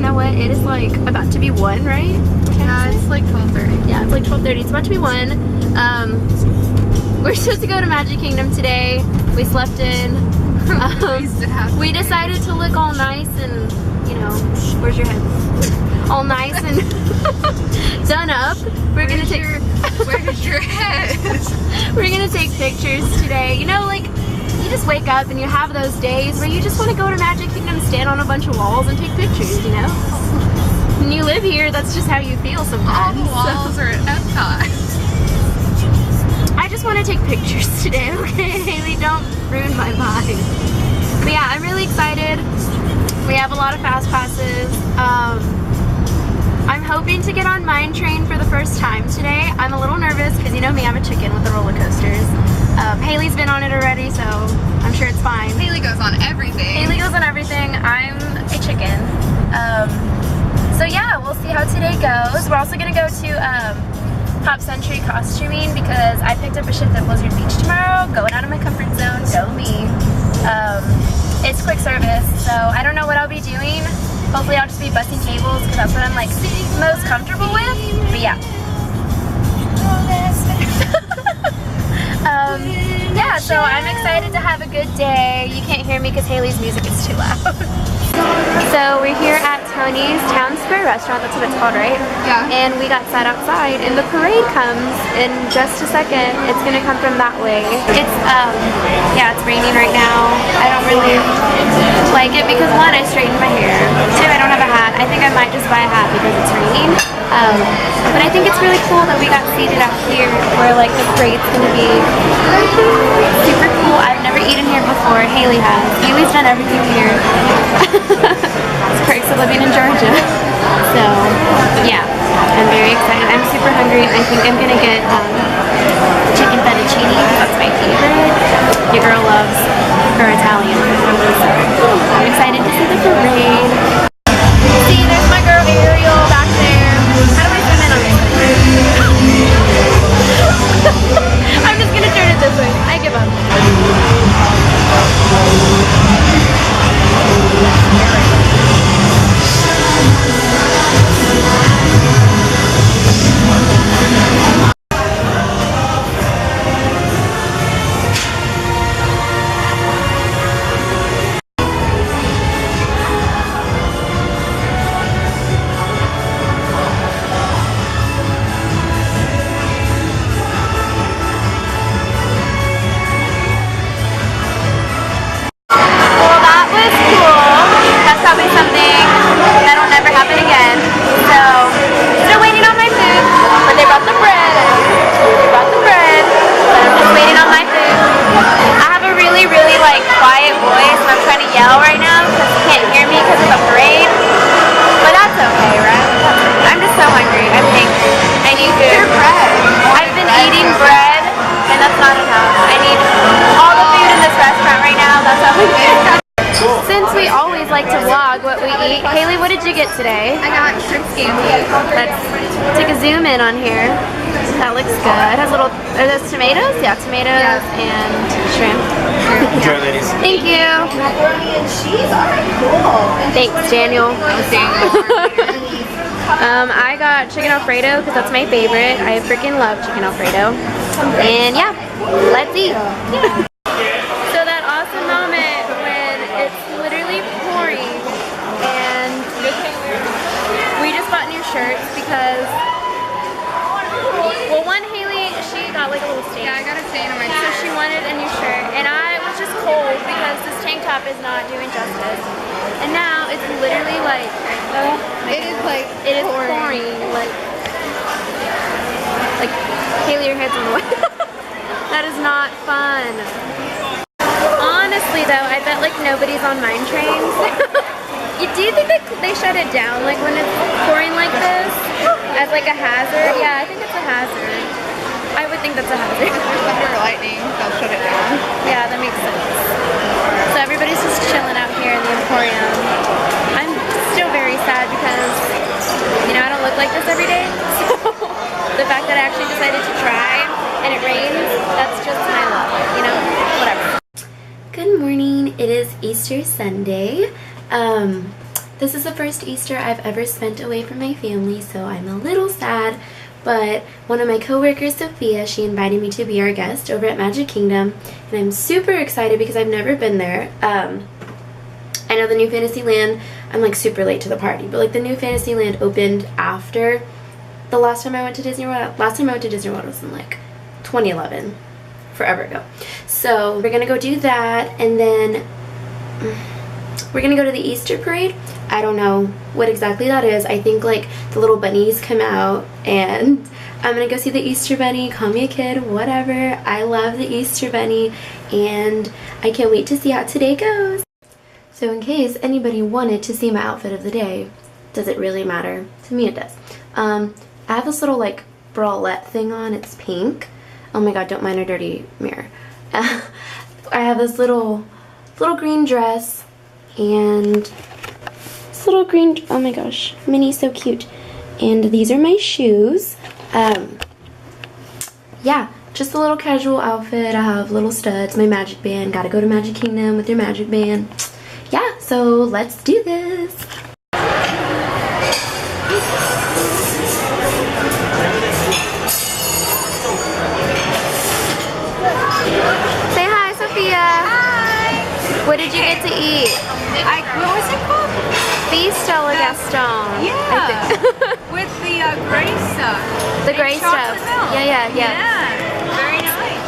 know what? It is like about to be 1, right? Yeah, it's like 12:30. Yeah, it's like 12:30. It's about to be 1. We're supposed to go to Magic Kingdom today. We slept in. We decided to look all nice and, you know, where's your head? All nice and done up. We're gonna take. Where's your head? We're gonna take pictures today. You know, like, you just wake up and you have those days where you just want to go to Magic Kingdom, stand on a bunch of walls and take pictures, you know? When you live here, that's just how you feel sometimes. All the walls are at Epcot. I just want to take pictures today, okay? Haley, don't ruin my vibe. But yeah, I'm really excited. We have a lot of fast passes. I'm hoping to get on Mine Train for the first time today. I'm a little nervous because you know me, I'm a chicken with the roller coasters. Haley's been on it already, so I'm sure it's fine. Haley goes on everything. Haley goes on everything. I'm a chicken. So yeah, we'll see how today goes. We're also gonna go to Pop Century costuming because I picked up a shift at Blizzard Beach tomorrow. Going out of my comfort zone, go me. It's quick service, so I don't know what I'll be doing. Hopefully I'll just be busting tables because that's what I'm like most comfortable with. But yeah. Yeah, so I'm excited to have a good day. You can't hear me because Haley's music is too loud. So we're here at Tony's Town Square Restaurant, that's what it's called, right? Yeah. And we got sat outside and the parade comes in just a second. It's gonna come from that way. It's, yeah, it's raining right now. I don't really like it because 1, I straightened my hair. 2, I don't have a hat. I think I might just buy a hat because it's raining. But I think it's really cool that we got seated out here where like the parade's gonna be right here. Super cool. I've never eaten here before. Haley has. Haley's done everything here. It's perks of living in Georgia. So yeah, I'm very excited. I'm super hungry. I think I'm gonna get chicken fettuccine because that's my favorite. Your girl loves her Italian food. So I'm excited to see the parade. See, there's my girl Ariel back there. How do I zoom in on this? I'm just gonna turn it this way. I give up. Haley, what did you get today? I got shrimp scampi. Let's take a zoom in on here. That looks good. It has little, are those tomatoes? Yeah, tomatoes and shrimp. Enjoy, ladies. Thank you. Macaroni and cheese. Alright, cool. Thanks, Daniel. That was Daniel. I got chicken Alfredo because that's my favorite. I freaking love chicken Alfredo. And yeah, let's eat. So that awesome moment when it's literally pouring and we just bought new shirts because, well, one, Haley, she got like a little stain. Yeah, I got a stain on my So she wanted a new shirt and I was just cold because this tank top is not doing justice. And now it's literally like, it is pouring. Like Haley, your head's in the way. That is not fun. Honestly though, I bet like nobody's on mine trains. Do you think they shut it down like when it's pouring like this as like a hazard? Yeah, I think it's a hazard. I would think that's a hazard. If there's thunder or lightning, they'll shut it down. Yeah, that makes sense. So everybody's just chilling out here in the Emporium. I'm still very sad because, you know, I don't look like this every day. So the fact that I actually decided to try and it rains, that's just my luck, you know, whatever. Good morning. It is Easter Sunday. This is the first Easter I've ever spent away from my family, so I'm a little sad, but one of my coworkers, Sophia, she invited me to be our guest over at Magic Kingdom, and I'm super excited because I've never been there. I know the new Fantasyland, I'm like super late to the party, but like the new Fantasyland opened after the last time I went to Disney World. Last time I went to Disney World was in like 2011, forever ago. So we're gonna go do that, and then we're gonna go to the Easter parade. I don't know what exactly that is. I think like the little bunnies come out, and I'm gonna go see the Easter bunny. Call me a kid, whatever. I love the Easter bunny, and I can't wait to see how today goes. So in case anybody wanted to see my outfit of the day, does it really matter? To me it does. I have this little like bralette thing on. It's pink. Oh my god, don't mind a dirty mirror. I have this little green dress and this little green, oh my gosh, Minnie's so cute. And these are my shoes. Yeah, just a little casual outfit. I have little studs, my magic band. Gotta go to Magic Kingdom with your magic band. Yeah, so let's do this. Say hi, Sophia. Hi. What did you get to eat? What was it called? Beef Stella Gaston. Yeah. With the gray stuff. The gray stuff. Milk. Yeah. Yeah. Very nice.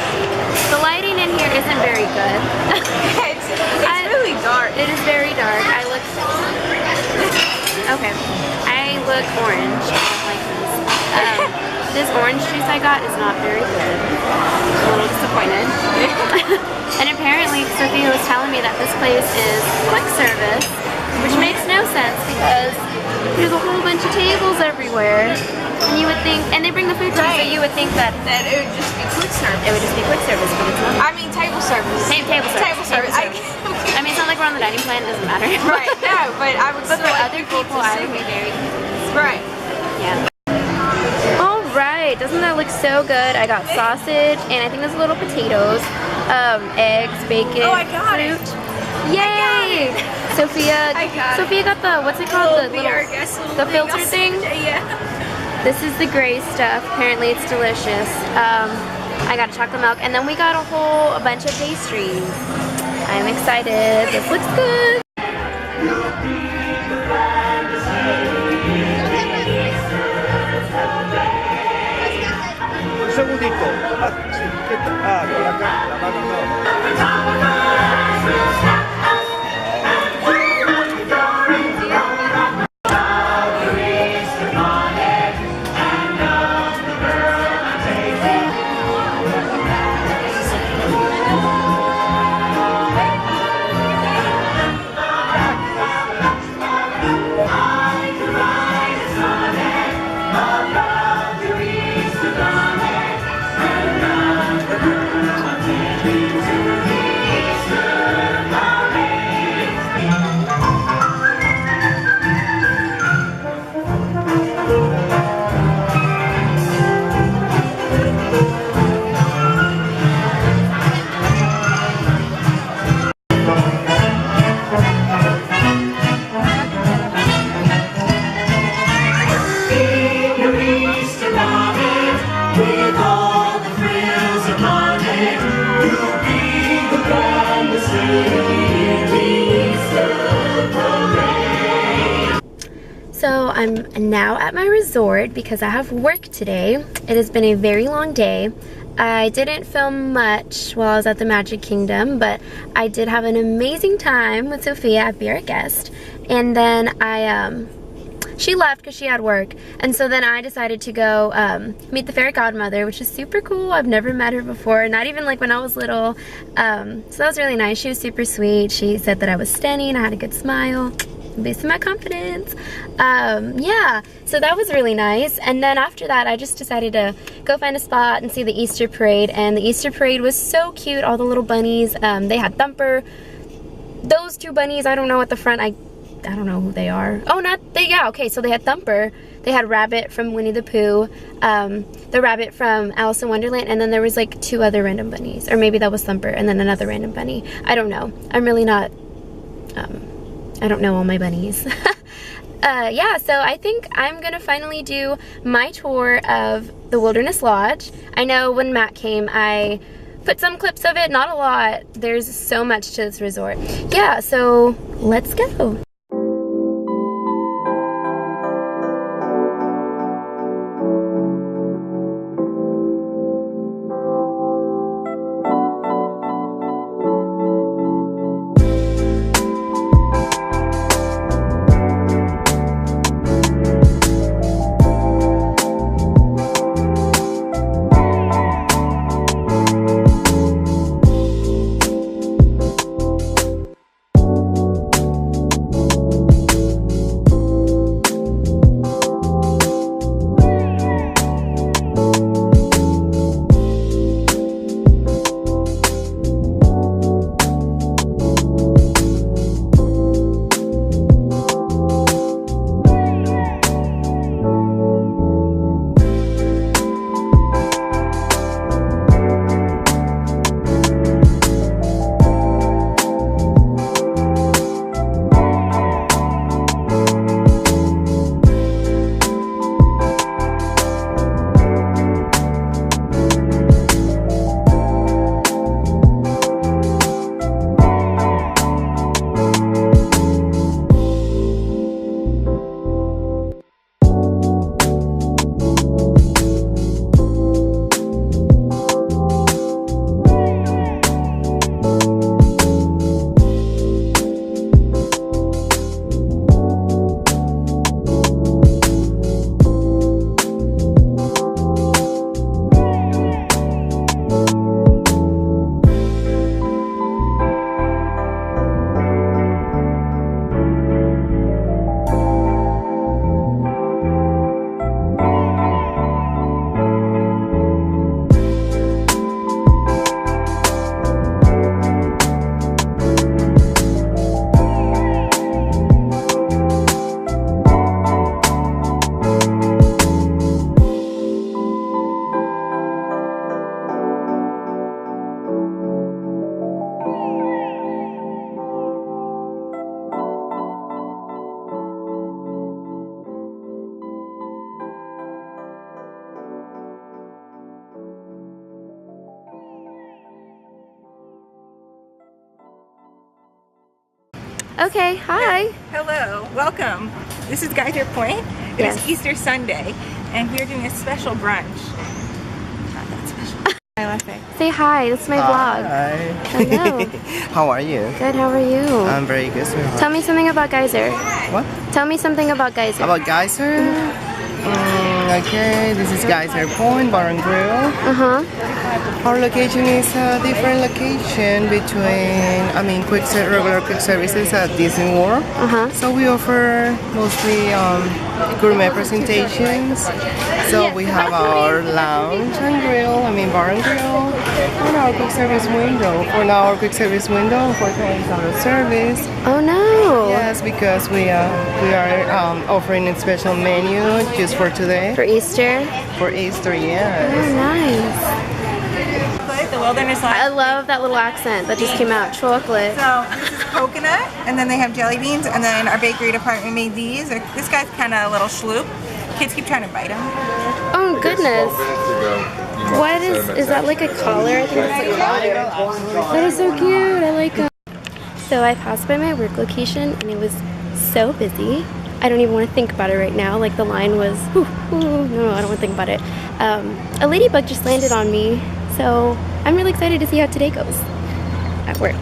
The lighting in here isn't very good. It's really dark. It is very dark. Okay. I look orange. I don't like this. This orange juice I got is not very good. I'm a little disappointed. And apparently Sophia was telling me that this place is quick service, which makes no sense because there's a whole bunch of tables everywhere. And you would think, and they bring the food to you, so you would think that it would just be quick service. it would just be quick service, but it's not. I mean table service. Table service. Table service. I mean, it's not like we're on the dining plan, it doesn't matter. Right, no, but I would But still for like other people, I would be very confused. Right. Yeah. Alright, doesn't that look so good? I got sausage, and I think there's little potatoes, eggs, bacon, Oh, I got fruit. it. Yay! Sophia got the, what's it called? The filter thing? Yeah. This is the gray stuff. Apparently it's delicious. I got chocolate milk, and then we got a bunch of pastries. I'm excited. This looks good. Un segundito. Sí, por acá, la mano no. So I'm now at my resort because I have work today. It has been a very long day. I didn't film much while I was at the Magic Kingdom, but I did have an amazing time with Sophia at Be Our Guest. And then she left because she had work, and so then I decided to go meet the fairy godmother, which is super cool. I've never met her before, not even like when I was little. So that was really nice. She was super sweet. She said that I was stunning, I had a good smile, based on my confidence. Yeah, so that was really nice. And then after that, I just decided to go find a spot and see the Easter parade, and the Easter parade was so cute. All the little bunnies, they had Thumper. Those two bunnies, I don't know at the front, I don't know who they are. Oh, yeah, okay, so they had Thumper, they had Rabbit from Winnie the Pooh, the Rabbit from Alice in Wonderland, and then there was like two other random bunnies, or maybe that was Thumper and then another random bunny. I don't know. I'm really not, I don't know all my bunnies. yeah, so I think I'm gonna finally do my tour of the Wilderness Lodge. I know when Matt came, I put some clips of it, not a lot. There's so much to this resort. Yeah, so let's go. Okay, hi. Hello, welcome. This is Geyser Point. It Yes. is Easter Sunday, and we're doing a special brunch. Not that special. I love it. Say hi, this is my vlog. Hi. Hello. How are you? Good, how are you? I'm very good, sweetheart. Tell me something about Geyser. What? Tell me something about Geyser. About Geyser? Okay, this is Geyser Point Bar and Grill. Uh-huh. Our location is a different location between, regular quick services at Disney World. Uh-huh. So we offer mostly gourmet presentations. So we have our lounge and grill, bar and grill, and our quick service window. For now, our quick service window, unfortunately, is out of service. Oh no. Yes, because we are offering a special menu just for today. For Easter? For Easter, Oh, yes. nice. The Wilderness Lodge. I love that little accent that just came out. Chocolate. So this is coconut, and then they have jelly beans, and then our bakery department made these. This guy's kind of a little schloop. Kids keep trying to bite him. Oh goodness. What is that like a collar? I think it's a collar. That is so cute. I like it. So I passed by my work location and it was so busy. I don't even want to think about it right now. Like the line was, no, I don't want to think about it. A ladybug just landed on me. So I'm really excited to see how today goes at work.